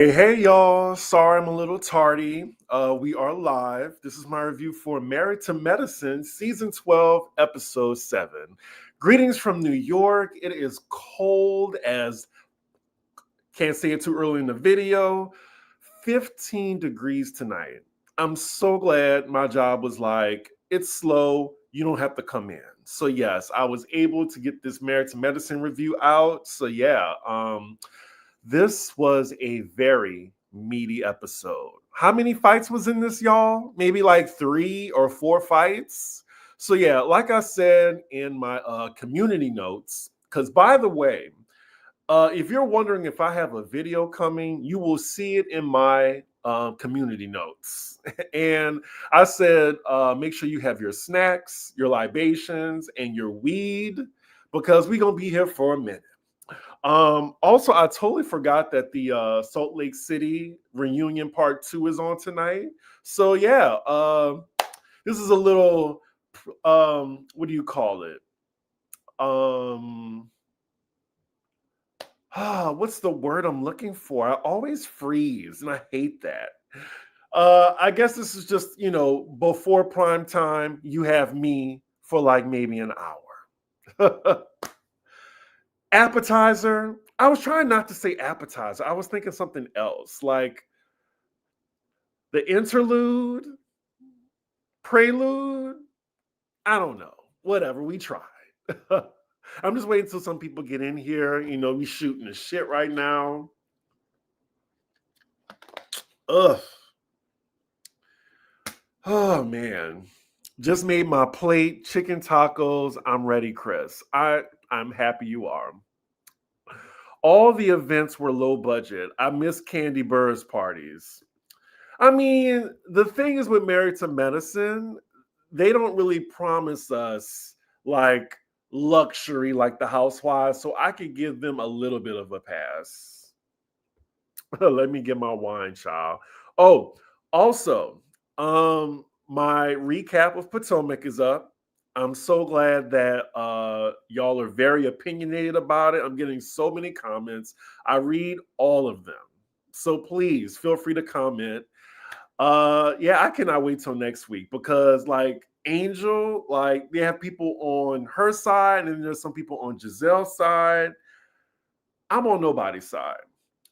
Hey, y'all. Sorry I'm a little tardy. We are live. This is my review for Married to Medicine, Season 12, Episode 7. Greetings from New York. It is cold as, can't say it too early in the video, 15 degrees tonight. I'm so glad my job was like, it's slow. You don't have to come in. So, yes, I was able to get this Married to Medicine review out. So, yeah, this was a very meaty episode. How many fights was in this, y'all? Maybe like 3 or 4 fights. So yeah, like I said in my community notes, because by the way, if you're wondering if I have a video coming, you will see it in my community notes. And I said, make sure you have your snacks, your libations, and your weed, because we're going to be here for a minute. Also, I totally forgot that the Salt Lake City reunion part 2 is on tonight. So yeah, this is a little what do you call it? Um what's the word I'm looking for? I always freeze and I hate that. I guess this is just, before prime time, you have me for like maybe an hour. Appetizer. I was trying not to say appetizer. I was thinking something else, like the interlude, prelude. I don't know. Whatever. We tried. I'm just waiting until some people get in here. We shooting the shit right now. Ugh. Oh man. Just made my plate, chicken tacos. I'm ready, Chris. I'm happy you are. All the events were low budget. I miss Candy Burr's parties. I mean, the thing is with Married to Medicine, they don't really promise us like luxury like the Housewives, so I could give them a little bit of a pass. Let me get my wine, child. Oh, also, my recap of Potomac is up. I'm so glad that y'all are very opinionated about it. I'm getting so many comments. I read all of them. So please feel free to comment. Yeah, I cannot wait till next week because like Angel, like they have people on her side and there's some people on Giselle's side. I'm on nobody's side.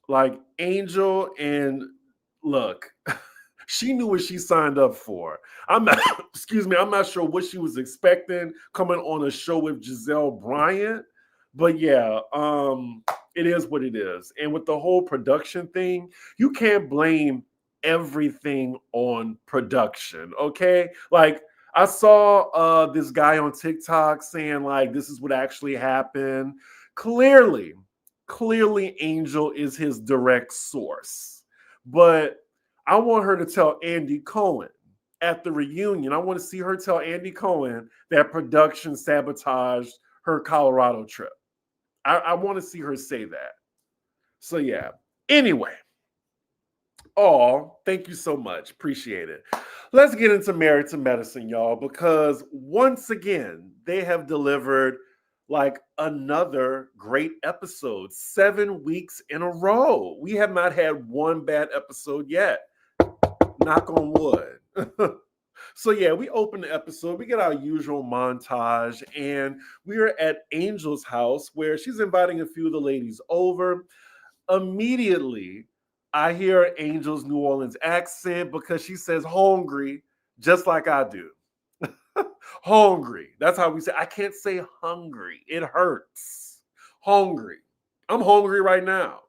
Like Angel and look, she knew what she signed up for. I'm not, excuse me, I'm not sure what she was expecting coming on a show with Giselle Bryant. But yeah, it is what it is. And with the whole production thing, you can't blame everything on production, okay? Like I saw this guy on TikTok saying like this is what actually happened. Clearly, clearly Angel is his direct source. But I want her to tell Andy Cohen at the reunion. I want to see her tell Andy Cohen that production sabotaged her Colorado trip. I want to see her say that. So yeah. Anyway. Oh, thank you so much. Appreciate it. Let's get into Married to Medicine, y'all, because once again, they have delivered like another great episode, 7 weeks in a row. We have not had one bad episode yet. Knock on wood. So yeah, we open the episode. We get our usual montage, and we are at Angel's house where she's inviting a few of the ladies over. Immediately, I hear Angel's New Orleans accent because she says hungry, just like I do. Hungry. That's how we say. I can't say hungry. It hurts. Hungry. I'm hungry right now.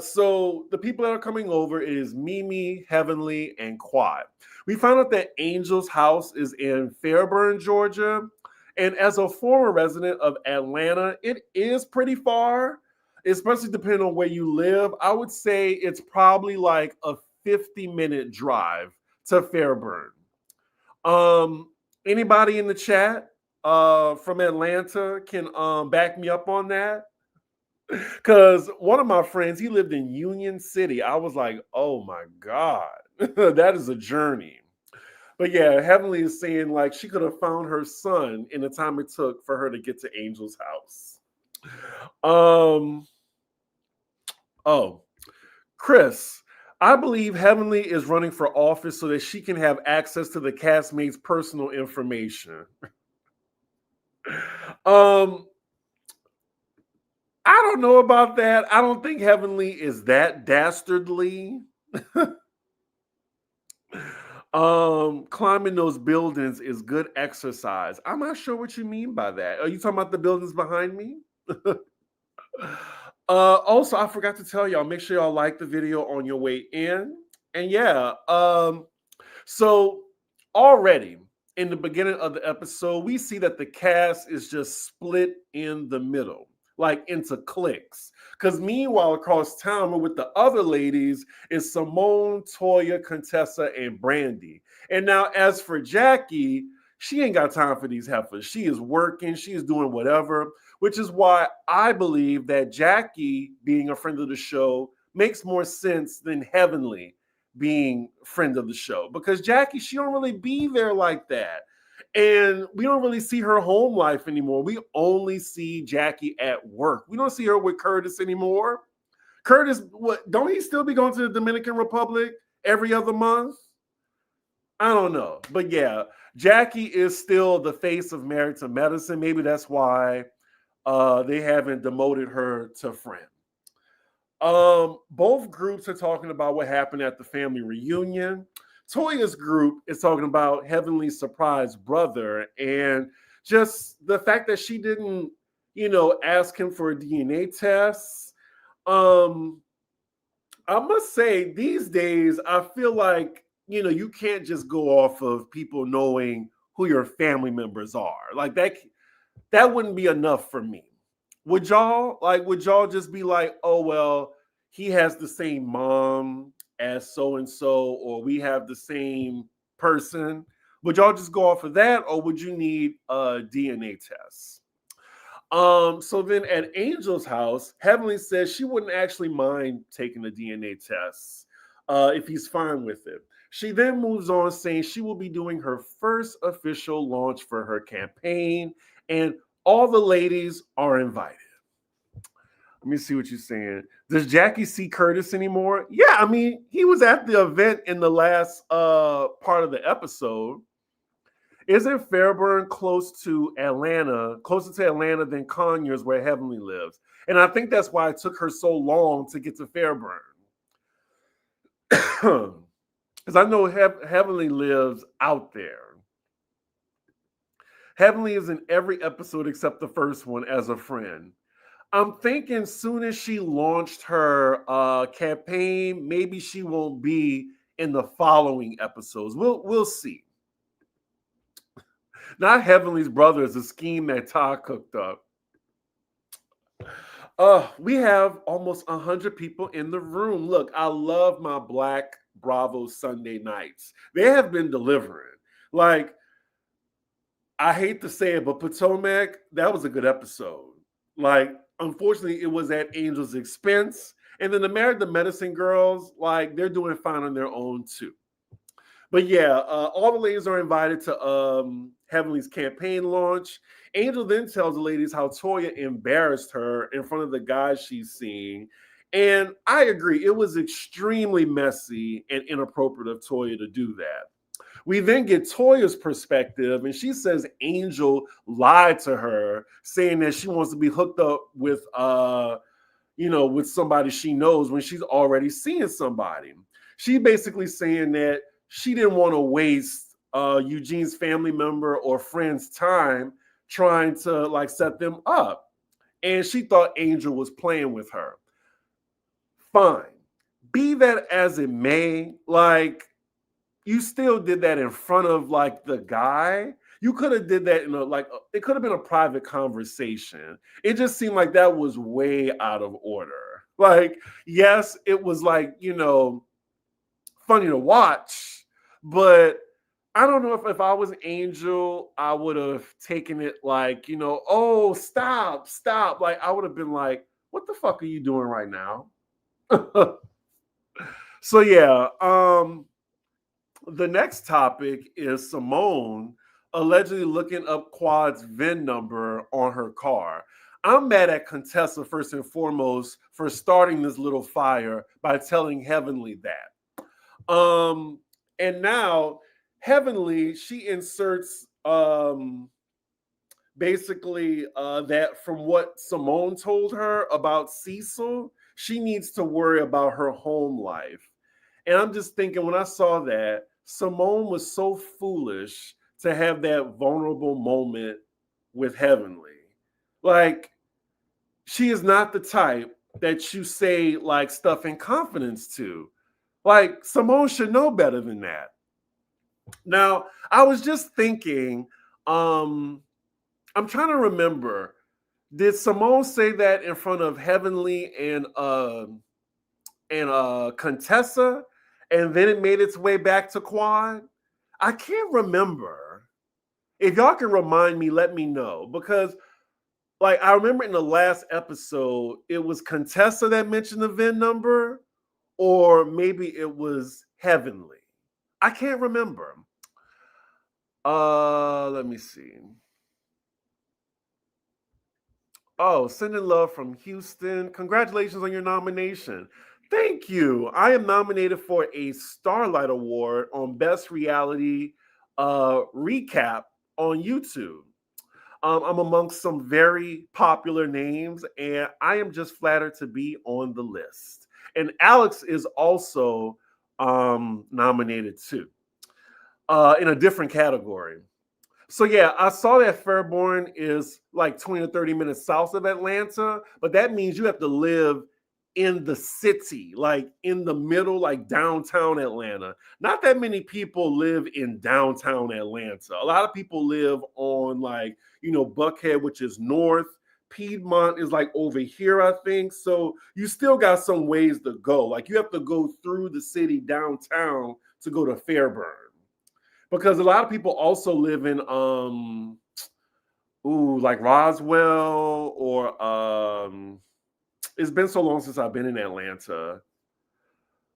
So the people that are coming over is Mimi, Heavenly, and Quad. We found out that Angel's house is in Fairburn, Georgia. And as a former resident of Atlanta, it is pretty far, especially depending on where you live. I would say it's probably like a 50-minute drive to Fairburn. Um, Anybody in the chat from Atlanta can back me up on that? Because one of my friends, he lived in Union City. I was like, oh my God, that is a journey. But yeah, Heavenly is saying like she could have found her son in the time it took for her to get to Angel's house. Um, oh, Chris, I believe Heavenly is running for office so that she can have access to the castmates' personal information. um, I don't know about that. I don't think Heavenly is that dastardly. Climbing those buildings is good exercise. I'm not sure what you mean by that. Are you talking about the buildings behind me? Also, I forgot to tell y'all, make sure y'all like the video on your way in. And yeah, so already in the beginning of the episode, we see that the cast is just split in the middle, like into cliques. Because meanwhile, across town with the other ladies is Simone, Toya, Contessa, and Brandy. And now, as for Jackie, she ain't got time for these heifers. She is working, she is doing whatever, which is why I believe that Jackie, being a friend of the show, makes more sense than Heavenly being friend of the show, because Jackie, she don't really be there like that. And we don't really see her home life anymore. We only see Jackie at work. We don't see her with Curtis anymore. Curtis, what, don't he still be going to the Dominican Republic every other month? I don't know. But yeah, Jackie is still the face of Married to Medicine. Maybe that's why they haven't demoted her to friend. Both groups are talking about what happened at the family reunion. Toya's group is talking about Heavenly's surprise brother and just the fact that she didn't, ask him for a DNA test. Um, I must say, these days, I feel like, you can't just go off of people knowing who your family members are. Like that wouldn't be enough for me. Would y'all just be like, oh well, he has the same mom as so and so, or we have the same person? Would y'all just go off of that, or would you need a DNA test? So then at Angel's house, Heavenly says she wouldn't actually mind taking the DNA test if he's fine with it. She then moves on saying she will be doing her first official launch for her campaign, and all the ladies are invited. Let me see what you're saying. Does Jackie see Curtis anymore? Yeah, I mean, he was at the event in the last part of the episode. Isn't Fairburn closer to Atlanta than Conyers, where Heavenly lives? And I think that's why it took her so long to get to Fairburn. Because I know Heavenly lives out there. Heavenly is in every episode except the first one as a friend. I'm thinking soon as she launched her campaign, maybe she won't be in the following episodes. We'll see. Not Heavenly's brother is a scheme that Todd cooked up. We have almost 100 people in the room. Look, I love my Black Bravo Sunday nights. They have been delivering. Like, I hate to say it, but Potomac, that was a good episode. Like, unfortunately, it was at Angel's expense. And then the Married to Medicine girls, like, they're doing fine on their own too. But yeah, all the ladies are invited to Heavenly's campaign launch. Angel then tells the ladies how Toya embarrassed her in front of the guys she's seeing. And I agree, it was extremely messy and inappropriate of Toya to do that. We then get Toya's perspective, and she says Angel lied to her, saying that she wants to be hooked up with with somebody she knows when she's already seeing somebody. She basically saying that she didn't want to waste Eugene's family member or friend's time trying to like set them up. And she thought Angel was playing with her. Fine. Be that as it may, like, you still did that in front of like the guy. You could have did that in it could have been a private conversation. It just seemed like that was way out of order. Like, yes, it was like, funny to watch, but I don't know if I was Angel, I would have taken it like, oh, stop. Like, I would have been like, what the fuck are you doing right now? So yeah, the next topic is Simone allegedly looking up Quad's VIN number on her car. I'm mad at Contessa first and foremost for starting this little fire by telling Heavenly that. And now Heavenly, she inserts basically that from what Simone told her about Cecil, she needs to worry about her home life. And I'm just thinking, when I saw that, Simone was so foolish to have that vulnerable moment with Heavenly. Like, she is not the type that you say like stuff in confidence to. Like, Simone should know better than that. Now, I was just thinking, um, I'm trying to remember, did Simone say that in front of Heavenly and Contessa, and then it made its way back to Quad? I can't remember. If y'all can remind me, let me know. Because like I remember in the last episode, it was Contessa that mentioned the VIN number, or maybe it was Heavenly. I can't remember. Let me see. Oh, sending love from Houston. Congratulations on your nomination. Thank you. I am nominated for a Starlight Award on Best Reality Recap on YouTube. I'm amongst some very popular names, and I am just flattered to be on the list. And Alex is also nominated too, in a different category. So yeah, I saw that Fairborn is like 20 to 30 minutes south of Atlanta, but that means you have to live in the city, like in the middle, like downtown Atlanta. Not that many people live in downtown Atlanta. A lot of people live on like, Buckhead, which is north. Piedmont is like over here, I think. So you still got some ways to go. Like you have to go through the city downtown to go to Fairburn, because a lot of people also live in like Roswell, or it's been so long since I've been in Atlanta.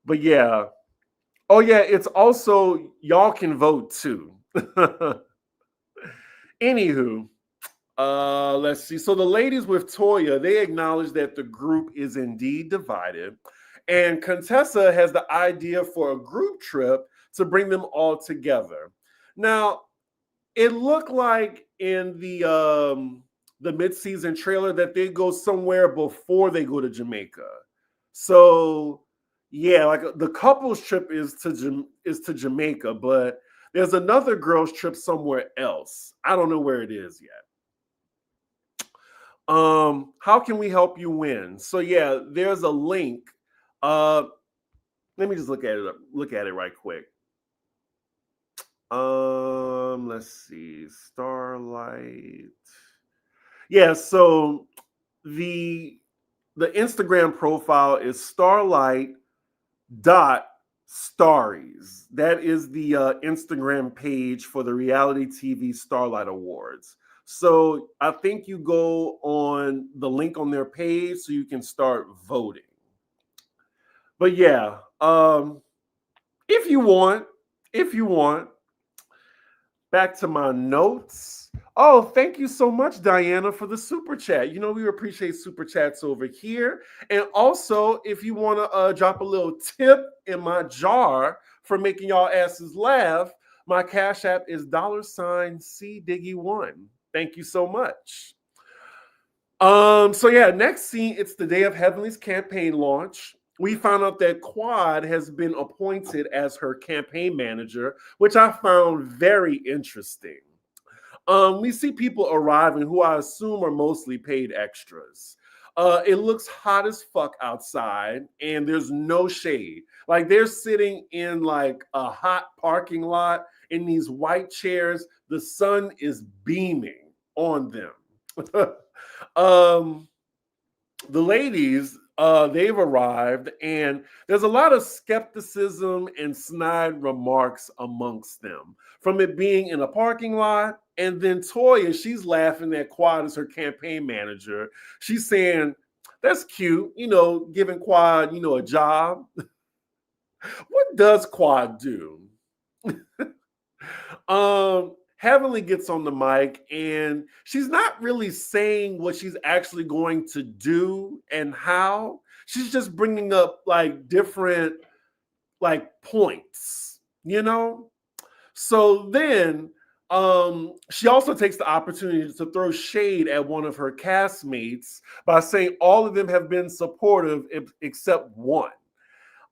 But yeah. Oh yeah, it's also, y'all can vote too. Anywho, let's see. So the ladies with Toya, they acknowledge that the group is indeed divided. And Contessa has the idea for a group trip to bring them all together. Now, it looked like in the mid-season trailer that they go somewhere before they go to Jamaica. So yeah, like the couples trip is to Jamaica, but there's another girls trip somewhere else. I don't know where it is yet. How can we help you win? So yeah, there's a link. Let me just look at it right quick. Let's see. Starlight. Yeah, so the Instagram profile is starlight dot stories. That is the Instagram page for the reality TV Starlight Awards. So I think you go on the link on their page so you can start voting. But yeah, if you want, back to my notes. Oh, thank you so much, Diana, for the super chat. We appreciate super chats over here. And also, if you want to drop a little tip in my jar for making y'all asses laugh, my Cash App is $CDiggy1. Thank you so much. So yeah, next scene, it's the day of Heavenly's campaign launch. We found out that Quad has been appointed as her campaign manager, which I found very interesting. We see people arriving who I assume are mostly paid extras. It looks hot as fuck outside, and there's no shade. Like they're sitting in like a hot parking lot in these white chairs. The sun is beaming on them. The ladies, they've arrived, and there's a lot of skepticism and snide remarks amongst them, from it being in a parking lot. And then Toya, she's laughing at Quad as her campaign manager. She's saying, that's cute, giving Quad, a job. What does Quad do? Heavenly gets on the mic and she's not really saying what she's actually going to do and how. She's just bringing up like different like points, you know? So then she also takes the opportunity to throw shade at one of her castmates by saying all of them have been supportive except one.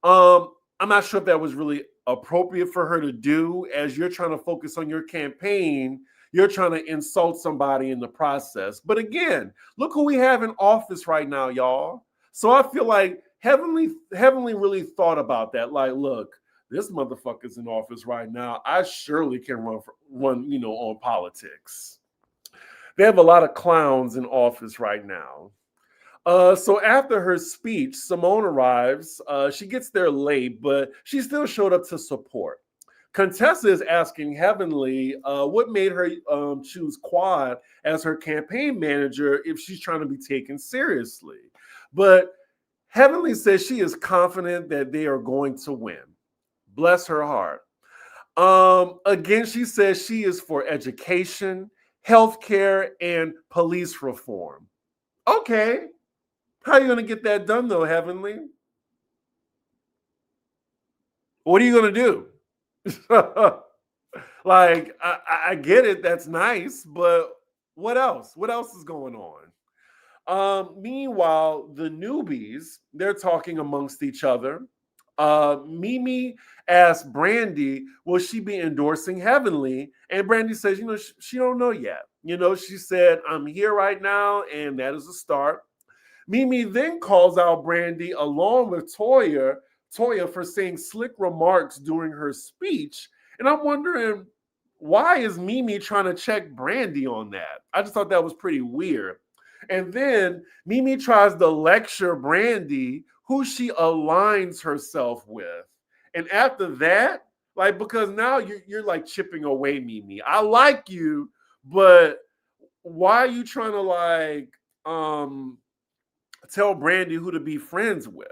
I'm not sure if that was really appropriate for her to do, as you're trying to focus on your campaign. You're trying to insult somebody in the process. But again, look who we have in office right now, y'all. So I feel like Heavenly really thought about that. Like, look, this motherfucker's in office right now. I surely can run, on politics. They have a lot of clowns in office right now. So after her speech, Simone arrives. She gets there late, but she still showed up to support. Contessa is asking Heavenly what made her choose Quad as her campaign manager if she's trying to be taken seriously. But Heavenly says she is confident that they are going to win. Bless her heart. Again, she says she is for education, healthcare, and police reform. Okay. How are you going to get that done, though, Heavenly? What are you going to do? Like, I get it. That's nice. But what else? What else is going on? Meanwhile, the newbies, they're talking amongst each other. Mimi asked Brandy, will she be endorsing Heavenly? And Brandy says, she don't know yet. She said, I'm here right now, and that is a start. Mimi then calls out Brandy along with Toya for saying slick remarks during her speech. And I'm wondering, why is Mimi trying to check Brandy on that? I just thought that was pretty weird. And then Mimi tries to lecture Brandy, who she aligns herself with. And after that, like, because now you're like chipping away, Mimi. I like you, but why are you trying to like tell Brandy who to be friends with?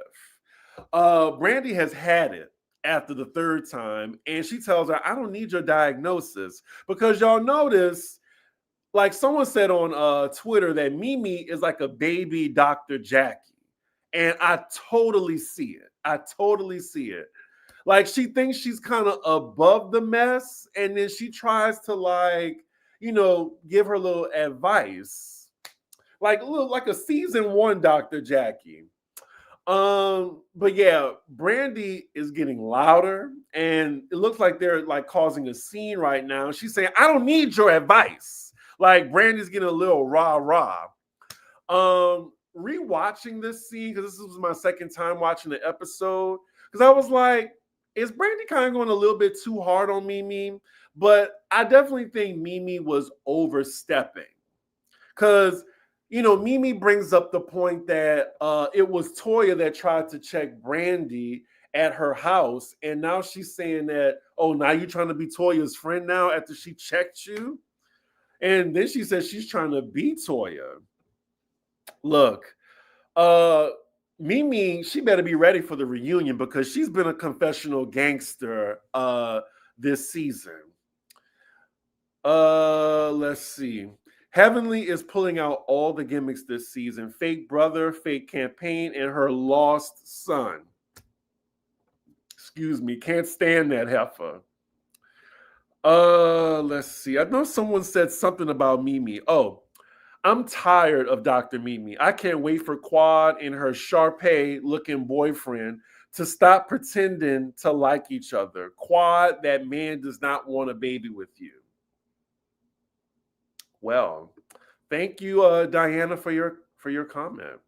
Brandy has had it after the third time, and she tells her, I don't need your diagnosis, because y'all notice, like someone said on Twitter, that Mimi is like a baby Dr. Jackie. And I totally see it. I totally see it. Like, she thinks she's kind of above the mess, and then she tries to like, give her little advice. Like a season 1 Dr. Jackie. But yeah, Brandy is getting louder, and it looks like they're like causing a scene right now. She's saying, I don't need your advice. Like, Brandy's getting a little rah-rah. Rewatching this scene, because this was my second time watching the episode, because I was like, is Brandy kind of going a little bit too hard on Mimi? But I definitely think Mimi was overstepping. Because Mimi brings up the point that it was Toya that tried to check Brandy at her house, and now she's saying that, oh, now you're trying to be Toya's friend now after she checked you? And then she says she's trying to be Toya. Look, Mimi, she better be ready for the reunion, because she's been a confessional gangster this season. Let's see. Heavenly is pulling out all the gimmicks this season. Fake brother, fake campaign, and her lost son. Excuse me, can't stand that heifer. Let's see. I know someone said something about Mimi. Oh, I'm tired of Dr. Mimi. I can't wait for Quad and her Sharpay-looking boyfriend to stop pretending to like each other. Quad, that man does not want a baby with you. Well, thank you, Diana, for your comment.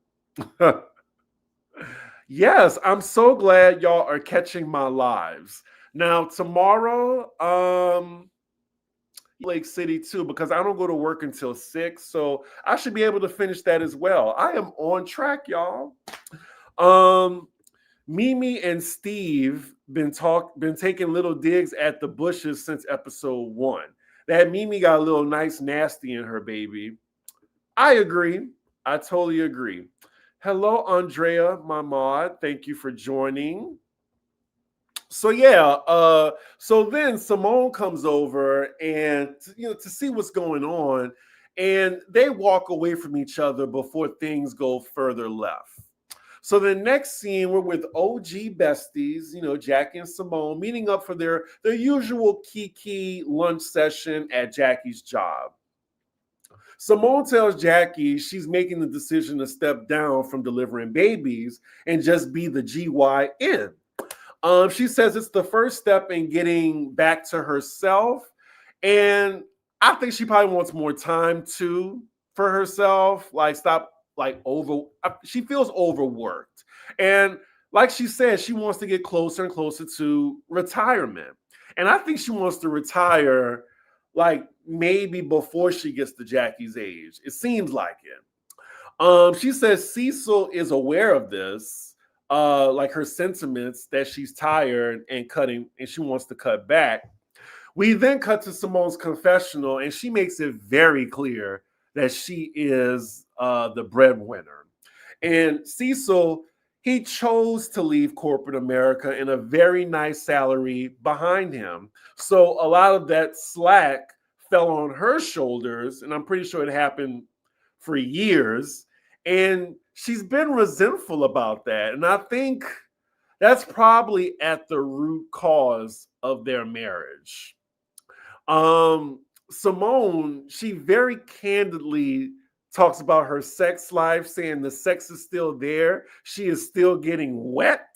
Yes, I'm so glad y'all are catching my lives. Now tomorrow, Lake City too, because I don't go to work until 6, so I should be able to finish that as well. I am on track, y'all. Mimi and Steve been taking little digs at the Bushes since episode 1. That Mimi got a little nice nasty in her, baby. I agree. I totally agree. Hello, Andrea, my mod. Thank you for joining. So yeah, so then Simone comes over and to see what's going on, and they walk away from each other before things go further left. So the next scene, we're with OG besties, Jackie and Simone, meeting up for their usual kiki lunch session at Jackie's job. Simone tells Jackie she's making the decision to step down from delivering babies and just be the GYN. She says it's the first step in getting back to herself. And I think she probably wants more time too for herself. Like, stop, she feels overworked. And like she said, she wants to get closer and closer to retirement. And I think she wants to retire like maybe before she gets to Jackie's age. It seems like it. She says Cecil is aware of this, like her sentiments that she's tired and cutting, and she wants to cut back. We then cut to Simone's confessional, and she makes it very clear that she is the breadwinner. And Cecil, he chose to leave corporate America in a very nice salary behind him. So a lot of that slack fell on her shoulders, and I'm pretty sure it happened for years. And she's been resentful about that. And I think that's probably at the root cause of their marriage. Simone, she very candidly talks about her sex life, saying the sex is still there. She is still getting wet.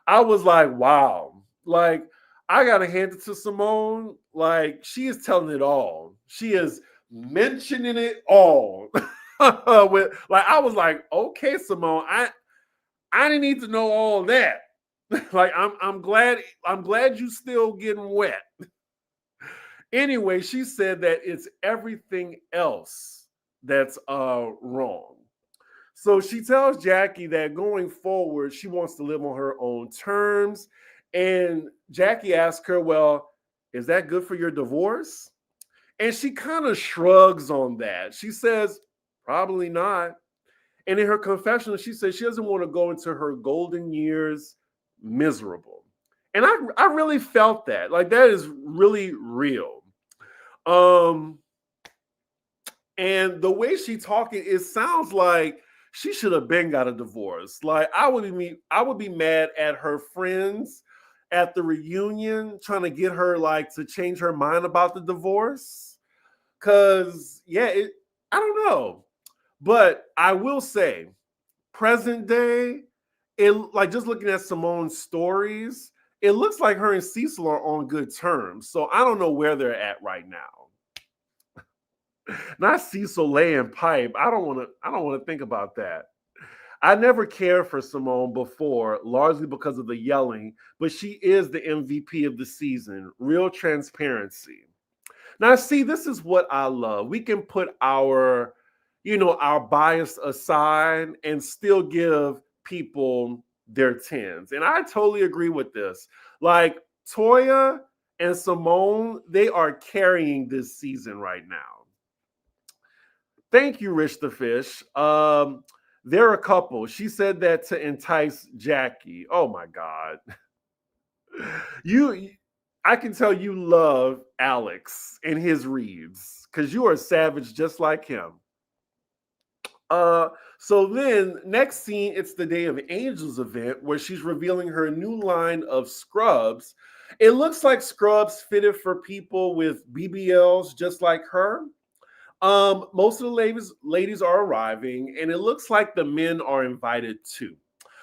I was like, wow. Like, I gotta hand it to Simone. Like, she is telling it all. She is mentioning it all. I was like, okay, Simone, I didn't need to know all that. Like, I'm glad you still getting wet. Anyway, she said that it's everything else that's wrong. So she tells Jackie that going forward, she wants to live on her own terms. And Jackie asks her, well, is that good for your divorce? And she kind of shrugs on that. She says, probably not. And in her confessional, she says she doesn't want to go into her golden years miserable. And I really felt that. Like, that is really real. And the way she talking, it sounds like she should have been got a divorce. Like, I would be mad at her friends at the reunion trying to get her to change her mind about the divorce. Cause I don't know. But I will say, present day, it just looking at Simone's stories, it looks like her and Cecil are on good terms. So I don't know where they're at right now. Not Cecil laying pipe. I don't want to think about that. I never cared for Simone before, largely because of the yelling, but she is the MVP of the season. Real transparency. Now, see, this is what I love. We can put our bias aside and still give people their tens. And I totally agree with this. Like, Toya and Simone, they are carrying this season right now. Thank you, Rich the Fish. They're a couple. She said that to entice Jackie. Oh my God. I can tell you love Alex and his reads because you are a savage just like him. So then next scene, it's the Day of Angels event where she's revealing her new line of scrubs. It looks like scrubs fitted for people with BBLs just like her. Most of the ladies are arriving, and it looks like the men are invited too.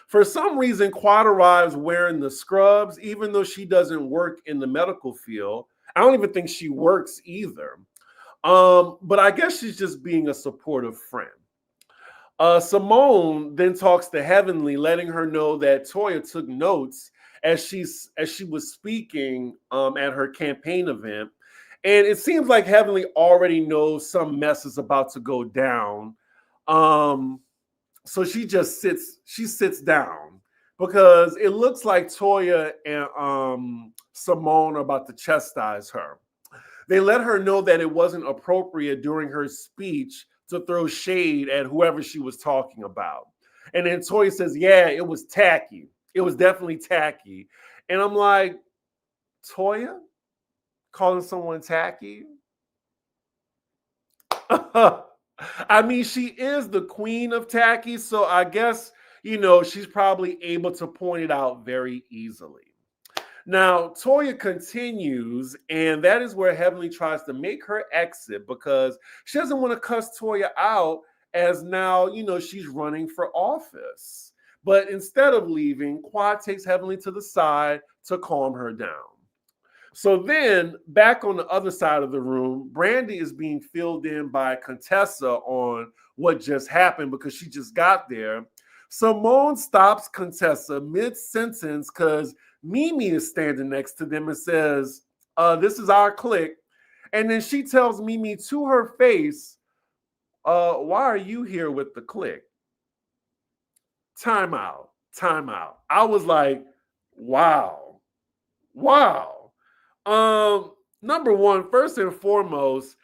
For some reason, Quad arrives wearing the scrubs, even though she doesn't work in the medical field. I don't even think she works either. But I guess she's just being a supportive friend. Simone then talks to Heavenly, letting her know that Toya took notes as she was speaking at her campaign event. And it seems like Heavenly already knows some mess is about to go down. So she just sits down because it looks like Toya and Simone are about to chastise her. They let her know that it wasn't appropriate during her speech to throw shade at whoever she was talking about. And then Toya says, yeah, it was tacky. It was definitely tacky. And I'm like, Toya calling someone tacky? I mean, she is the queen of tacky, so I guess, she's probably able to point it out very easily. Now, Toya continues, and that is where Heavenly tries to make her exit because she doesn't want to cuss Toya out as now, she's running for office. But instead of leaving, Quad takes Heavenly to the side to calm her down. So then, back on the other side of the room, Brandy is being filled in by Contessa on what just happened because she just got there. Simone stops Contessa mid-sentence because Mimi is standing next to them and says, this is our clique. And then she tells Mimi to her face, why are you here with the clique? Time out. I was like, wow. Number one, first and foremost,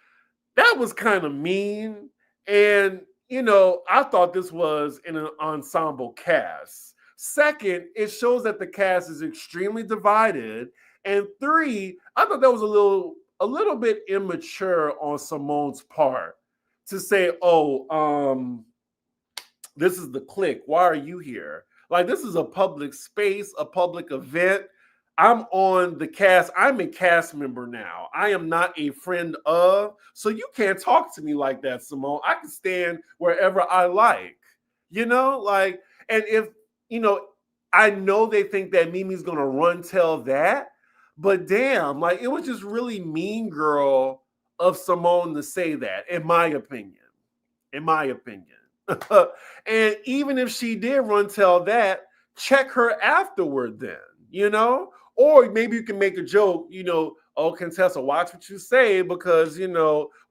that was kind of mean. And, I thought this was in an ensemble cast. Second, it shows that the cast is extremely divided. And three, I thought that was a little bit immature on Simone's part to say, this is the clique. Why are you here? Like, this is a public space, a public event. I'm on the cast. I'm a cast member now. I am not a friend of. So you can't talk to me like that, Simone. I can stand wherever I like. Like, and if, I know they think that Mimi's going to run tell that, but damn, like, it was just really mean girl of Simone to say that, in my opinion. And even if she did run tell that, check her afterward then, or maybe you can make a joke, oh, Contessa, watch what you say because,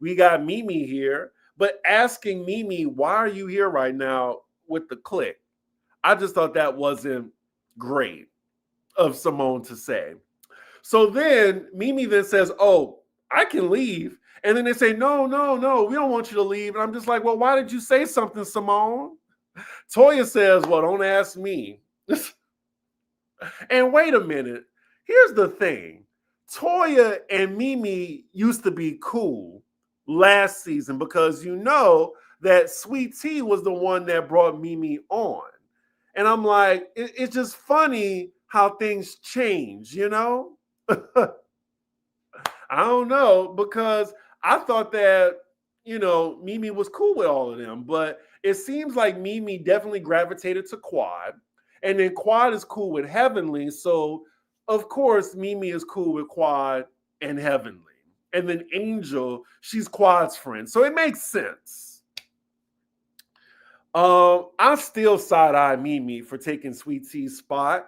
we got Mimi here. But asking Mimi, why are you here right now with the clique? I just thought that wasn't great of Simone to say. So then Mimi then says, oh, I can leave. And then they say, no, we don't want you to leave. And I'm just like, well, why did you say something, Simone? Toya says, well, don't ask me. And wait a minute. Here's the thing. Toya and Mimi used to be cool last season because that Sweet Tea was the one that brought Mimi on. And I'm like, it's just funny how things change, I don't know, because I thought that, Mimi was cool with all of them, but it seems like Mimi definitely gravitated to Quad, and then Quad is cool with Heavenly, so of course Mimi is cool with Quad and Heavenly. And then Angel, she's Quad's friend, so it makes sense. I still side-eye Mimi for taking Sweet Tea's spot.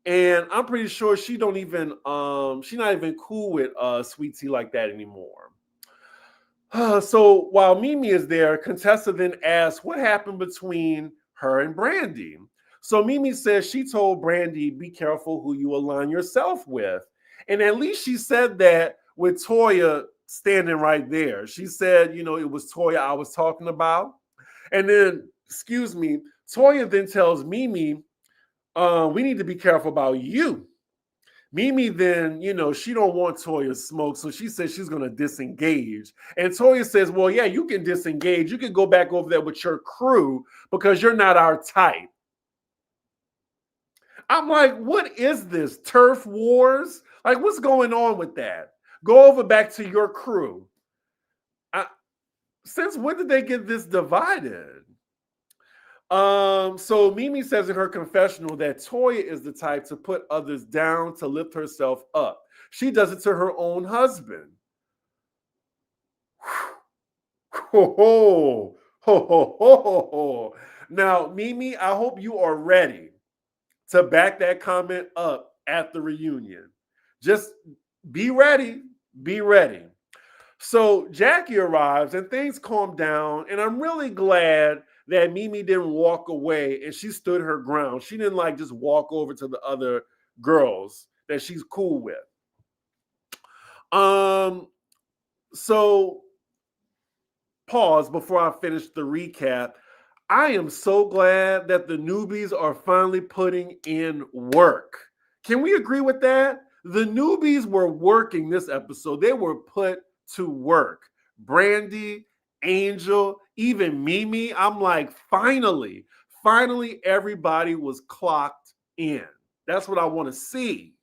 And I'm pretty sure she's not even cool with Sweet Tea like that anymore. So while Mimi is there, Contessa then asks what happened between her and Brandy. So Mimi says she told Brandy, be careful who you align yourself with. And at least she said that with Toya standing right there. She said, it was Toya I was talking about. And then, Toya then tells Mimi, we need to be careful about you. Mimi then, she don't want Toya's smoke, so she says she's going to disengage. And Toya says, well, yeah, you can disengage. You can go back over there with your crew because you're not our type. I'm like, what is this? Turf wars? Like, what's going on with that? Go over back to your crew. Since when did they get this divided? So Mimi says in her confessional that Toya is the type to put others down to lift herself up. She does it to her own husband. Ho ho ho ho ho ho. Now, Mimi, I hope you are ready to back that comment up at the reunion. Just be ready. Be ready. So Jackie arrives and things calm down, and I'm really glad that Mimi didn't walk away and she stood her ground. She didn't just walk over to the other girls that she's cool with. So pause before I finish the recap. I am so glad that the newbies are finally putting in work. Can we agree with that? The newbies were working this episode. They were put to work. Brandy, Angel, even Mimi. I'm like, finally, everybody was clocked in. That's what I want to see.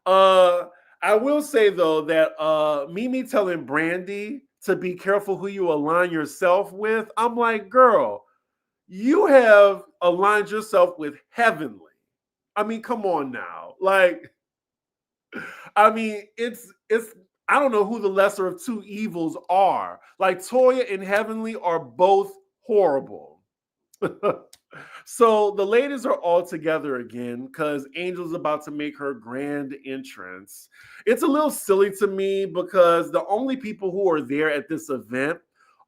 I will say though that Mimi telling Brandy to be careful who you align yourself with. I'm like, girl, you have aligned yourself with Heavenly. I mean, come on now. Like, I mean, it's I don't know who the lesser of two evils are. Like Toya and Heavenly are both horrible. So the ladies are all together again because Angel's about to make her grand entrance. It's a little silly to me because the only people who are there at this event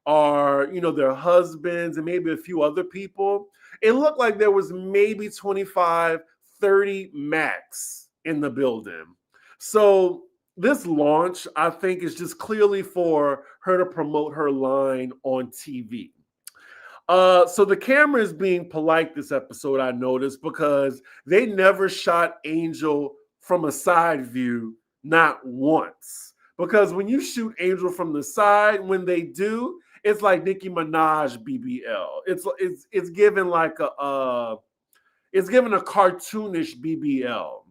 are, their husbands and maybe a few other people. It looked like there was maybe 25, 30 max in the building. So this launch, I think, is just clearly for her to promote her line on TV. So the camera is being polite this episode, I noticed, because they never shot Angel from a side view, not once. Because when you shoot Angel from the side, when they do, it's like Nicki Minaj BBL. It's given like it's given a cartoonish BBL.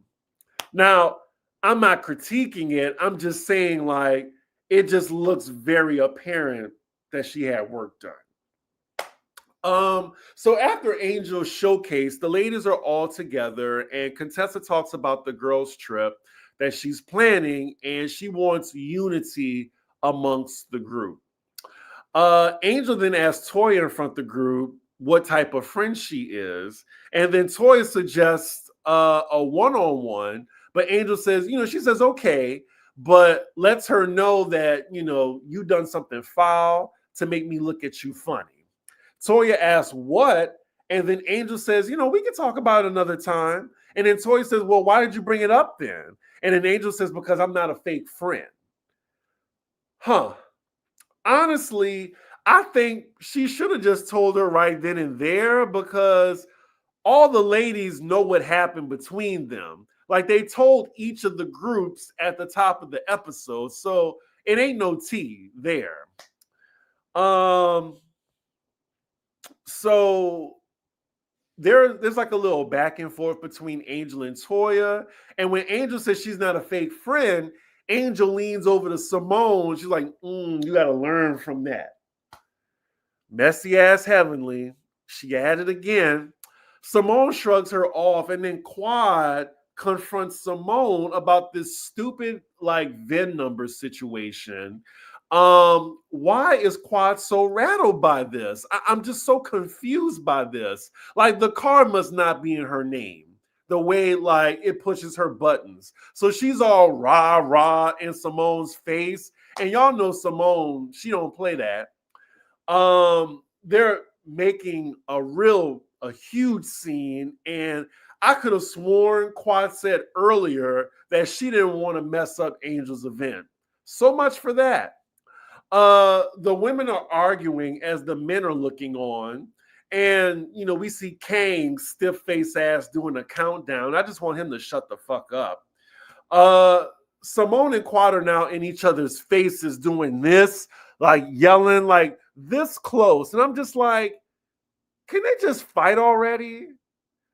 Now, I'm not critiquing it. I'm just saying like it just looks very apparent that she had work done. So after Angel's showcase, the ladies are all together and Contessa talks about the girls' trip that she's planning and she wants unity amongst the group. Angel then asks Toya in front of the group what type of friend she is, and then Toya suggests a one-on-one, but Angel says, she says okay, but lets her know that, you done something foul to make me look at you funny. Toya asks what, and then Angel says, we can talk about it another time. And then Toya says, well, why did you bring it up then? And then Angel says, because I'm not a fake friend. Honestly, I think she should have just told her right then and there because all the ladies know what happened between them. Like they told each of the groups at the top of the episode. So it ain't no tea there. So there's like a little back and forth between Angel and Toya. And when Angel says she's not a fake friend, Angel leans over to Simone. She's like, you got to learn from that. Messy ass Heavenly. She at it again. Simone shrugs her off, and then Quad confronts Simone about this stupid like VIN number situation. Why is Quad so rattled by this? I'm just so confused by this. Like the car must not be in her name. The way like it pushes her buttons. So she's all rah in Simone's face. And y'all know Simone, she don't play that. They're making a huge scene, and I could have sworn Quad said earlier that she didn't want to mess up Angel's event. So much for that. The women are arguing as the men are looking on. And, we see Kang, stiff-face ass, doing a countdown. I just want him to shut the fuck up. Simone and Quad are now in each other's faces doing this, like yelling, like this close. And I'm just like, can they just fight already?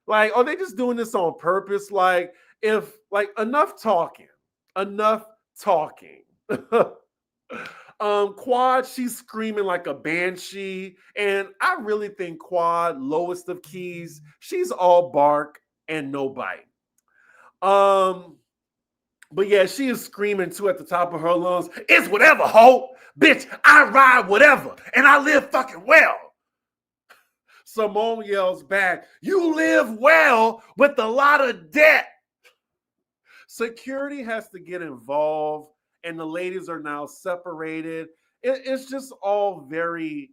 Like, are they just doing this on purpose? Like, enough talking. Quad, she's screaming like a banshee, and I really think Quad, lowest of keys, she's all bark and no bite. But yeah, she is screaming too at the top of her lungs. It's whatever, ho, bitch. I ride whatever, and I live fucking well. Simone yells back, you live well with a lot of debt. Security has to get involved, and the ladies are now separated. It's just all very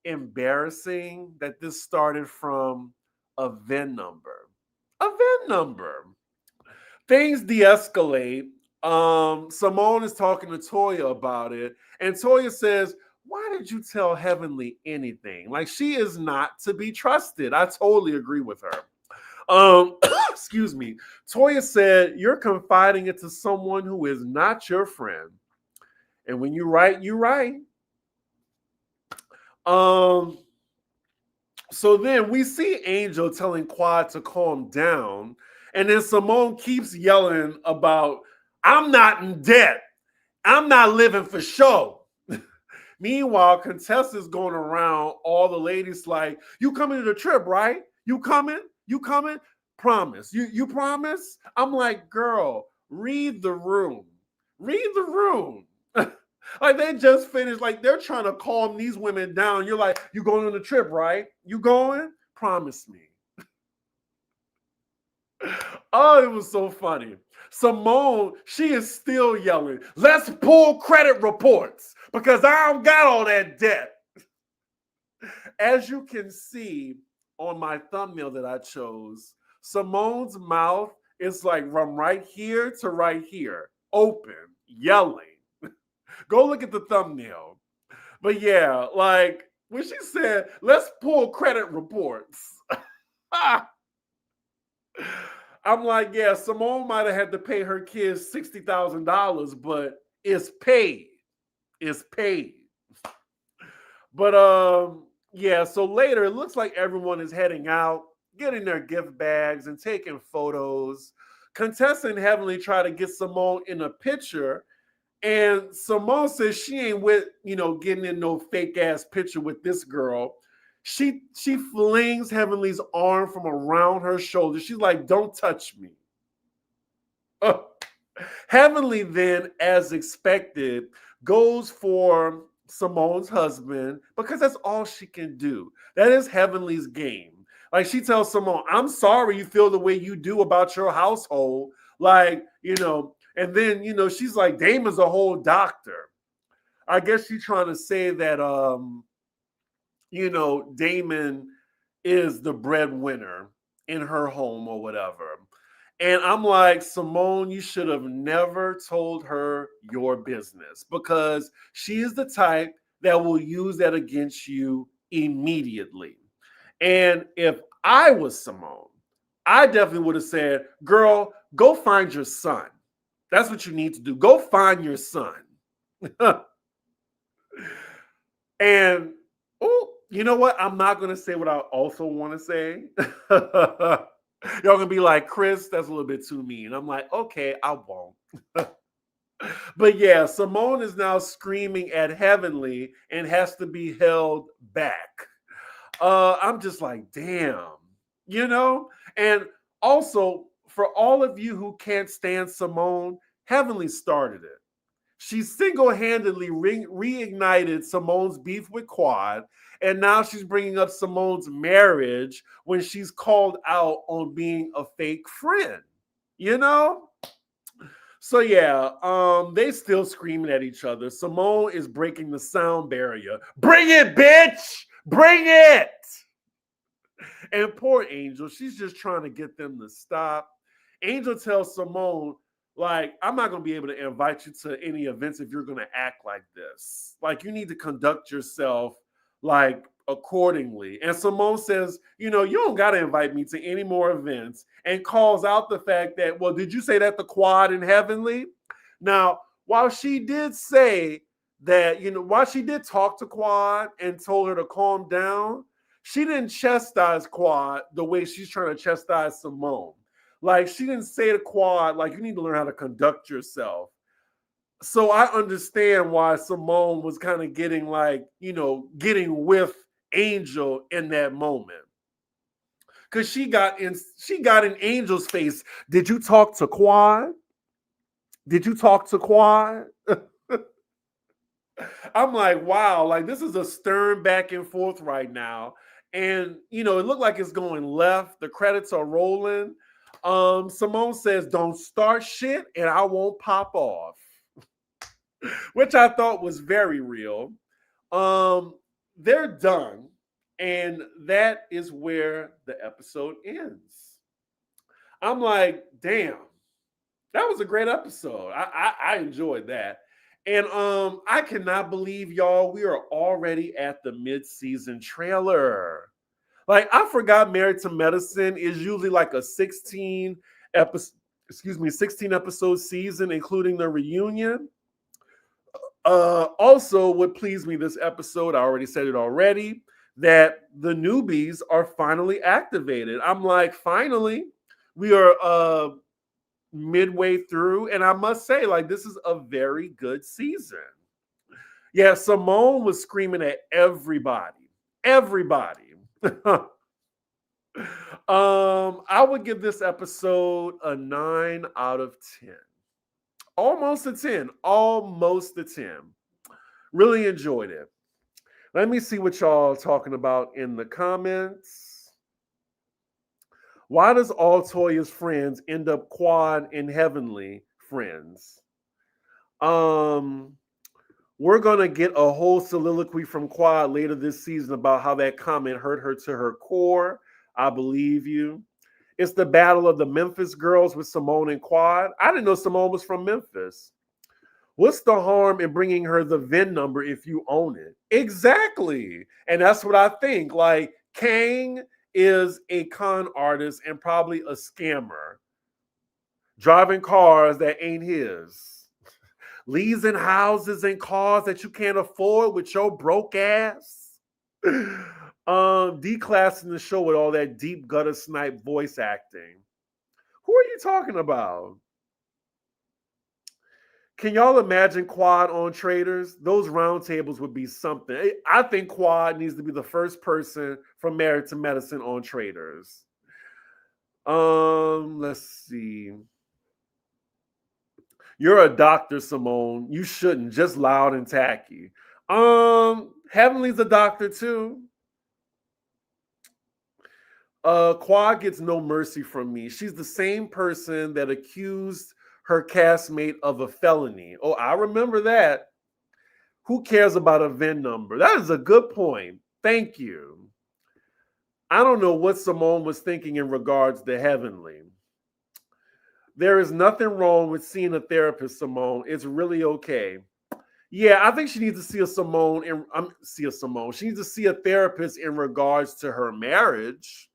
embarrassing that this started from a VIN number. Things de-escalate. Simone is talking to Toya about it, and Toya says, why did you tell Heavenly anything? Like, she is not to be trusted. I totally agree with her. Excuse me. Toya said, you're confiding into someone who is not your friend. And when you write, you write. So then we see Angel telling Quad to calm down. And then Simone keeps yelling about, I'm not in debt. I'm not living for show. Meanwhile, Contessa's going around all the ladies like, you coming to the trip, right? You coming? You coming? Promise. You promise? I'm like, girl, read the room. Read the room. Like, they just finished, like, they're trying to calm these women down. You're like, you going on the trip, right? You going? Promise me. Oh, it was so funny. Simone, she is still yelling, let's pull credit reports because I don't got all that debt. As you can see on my thumbnail that I chose, Simone's mouth is like from right here to right here, open, yelling. Go look at the thumbnail. But yeah, like when she said, let's pull credit reports. I'm like, yeah, Simone might have had to pay her kids $60,000, but it's paid. It's paid. But yeah, so later it looks like everyone is heading out, getting their gift bags and taking photos. Contessa and Heavenly try to get Simone in a picture, and Simone says she ain't with, getting in no fake ass picture with this girl. She flings Heavenly's arm from around her shoulder. She's like, don't touch me. Heavenly then, as expected, goes for Simone's husband because that's all she can do. That is Heavenly's game. Like, she tells Simone, I'm sorry you feel the way you do about your household. Like, and then, she's like, Damon's a whole doctor. I guess she's trying to say that, Damon is the breadwinner in her home or whatever. And I'm like, Simone, you should have never told her your business because she is the type that will use that against you immediately. And if I was Simone, I definitely would have said, girl, go find your son. That's what you need to do. Go find your son. And, oh, you know what? I'm not going to say what I also want to say. Y'all gonna be like, Chris, that's a little bit too mean. I'm like, okay, I won't. But yeah, Simone is now screaming at Heavenly and has to be held back. I'm just like, damn, And also, for all of you who can't stand Simone, Heavenly started it. She single-handedly reignited Simone's beef with Quad, and now she's bringing up Simone's marriage when she's called out on being a fake friend, So yeah, they still screaming at each other. Simone is breaking the sound barrier. Bring it, bitch! Bring it! And poor Angel, she's just trying to get them to stop. Angel tells Simone, like, I'm not going to be able to invite you to any events if you're going to act like this. Like, you need to conduct yourself, like, accordingly. And Simone says, you don't got to invite me to any more events, and calls out the fact that, well, did you say that to Quad and Heavenly? Now, while she did say that, while she did talk to Quad and told her to calm down, she didn't chastise Quad the way she's trying to chastise Simone. Like, she didn't say to Quad, like, you need to learn how to conduct yourself. So I understand why Simone was kind of getting like, getting with Angel in that moment. Because she got in Angel's face. Did you talk to Quad? Did you talk to Quad? I'm like, wow, like, this is a stern back and forth right now. And, it looked like it's going left. The credits are rolling. Simone says, don't start shit and I won't pop off, which I thought was very real. They're done. And that is where the episode ends. I'm like, damn, that was a great episode. I enjoyed that. And I cannot believe, y'all, we are already at the mid-season trailer. Like, I forgot Married to Medicine is usually like a 16 episode season, including the reunion. Also, what pleased me this episode, I already said it already, that the newbies are finally activated. I'm like, finally, we are midway through, and I must say, like, this is a very good season. Yeah, Simone was screaming at everybody. Everybody. I would give this episode a 9 out of 10. Almost a 10. Almost a 10. Really enjoyed it. Let me see what y'all are talking about in the comments. Why does all Toya's friends end up quad and heavenly friends? We're gonna get a whole soliloquy from Quad later this season about how that comment hurt her to her core. I believe you. It's the battle of the Memphis girls with Simone and Quad. I didn't know Simone was from Memphis. What's the harm in bringing her the VIN number if you own it? Exactly. And that's what I think. Like, Kang is a con artist and probably a scammer, driving cars that ain't his, leasing houses and cars that you can't afford with your broke ass. Declassing the show with all that deep gutter snipe voice acting. Who are you talking about? Can y'all imagine Quad on Traders? Those roundtables would be something. I think Quad needs to be the first person from Married to Medicine on Traders. Let's see. You're a doctor, Simone. You shouldn't. Just loud and tacky. Heavenly's a doctor too. Quad gets no mercy from me. She's the same person that accused her castmate of a felony. Oh, I remember that. Who cares about a VIN number? That is a good point. Thank you. I don't know what Simone was thinking in regards to Heavenly. There is nothing wrong with seeing a therapist, Simone. It's really okay. Yeah, I think she needs to see a Simone and She needs to see a therapist in regards to her marriage.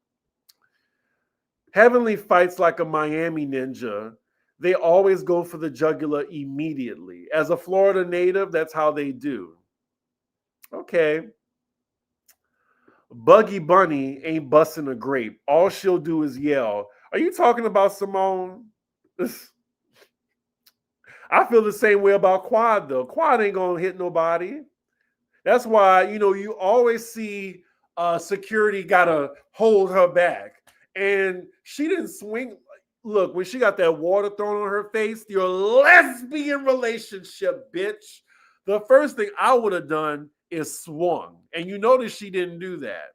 Heavenly fights like a Miami ninja. They always go for the jugular immediately. As a Florida native, that's how they do. Okay. Buggy Bunny ain't busting a grape. All she'll do is yell. Are you talking about Simone? I feel the same way about Quad, though. Quad ain't gonna hit nobody. That's why, you always see security gotta hold her back. And she didn't swing. Look, when she got that water thrown on her face, your lesbian relationship, bitch. The first thing I would have done is swung. And you notice she didn't do that.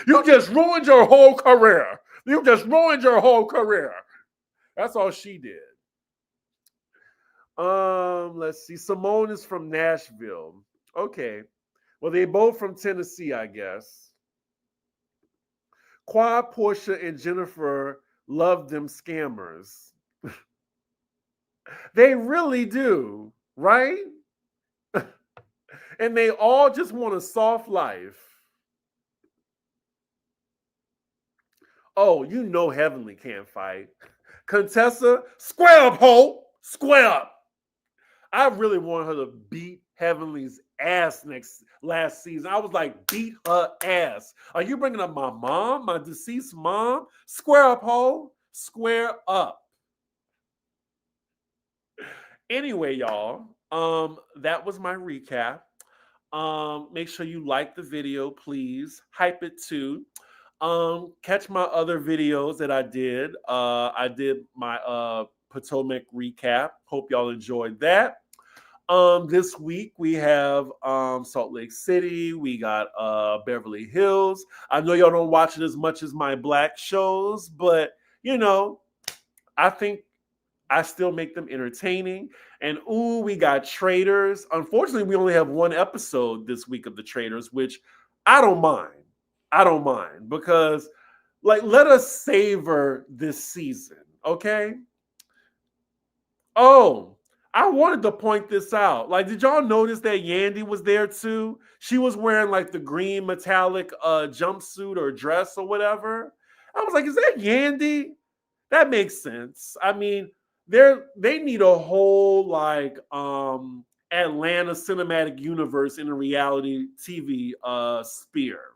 You just ruined your whole career. You just ruined your whole career. That's all she did. Let's see. Simone is from Nashville. Okay. Well, they both from Tennessee, I guess. Quad, Portia, and Jennifer love them scammers. They really do, right? And they all just want a soft life. Oh, you know Heavenly can't fight. Contessa, square up, ho! Square up! I really want her to beat Heavenly's ass last season. I was like, beat her ass. Are you bringing up my mom, my deceased mom? Square up, ho. Square up. Anyway, y'all, that was my recap. Make sure you like the video, please. Hype it too. Catch my other videos that I did. I did my Potomac recap. Hope y'all enjoyed that. This week we have Salt Lake City. We got Beverly Hills. I know y'all don't watch it as much as my black shows, but I think I still make them entertaining. And we got Traders. Unfortunately, we only have one episode this week of the Traders, which I don't mind. I don't mind because, let us savor this season, okay? Oh, I wanted to point this out. Like, did y'all notice that Yandy was there too? She was wearing like the green metallic jumpsuit or dress or whatever. I was like, is that Yandy? That makes sense. I mean, they need a whole like Atlanta cinematic universe in a reality TV sphere.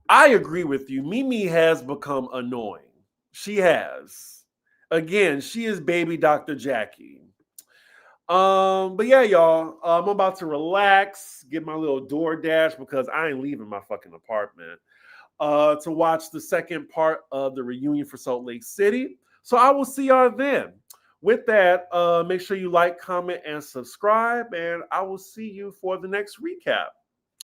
I agree with you. Mimi has become annoying. She has. Again, she is baby Dr. Jackie. But yeah, y'all, I'm about to relax, get my little DoorDash because I ain't leaving my fucking apartment to watch the second part of the reunion for Salt Lake City. So I will see y'all then. With that, make sure you like, comment, and subscribe, and I will see you for the next recap.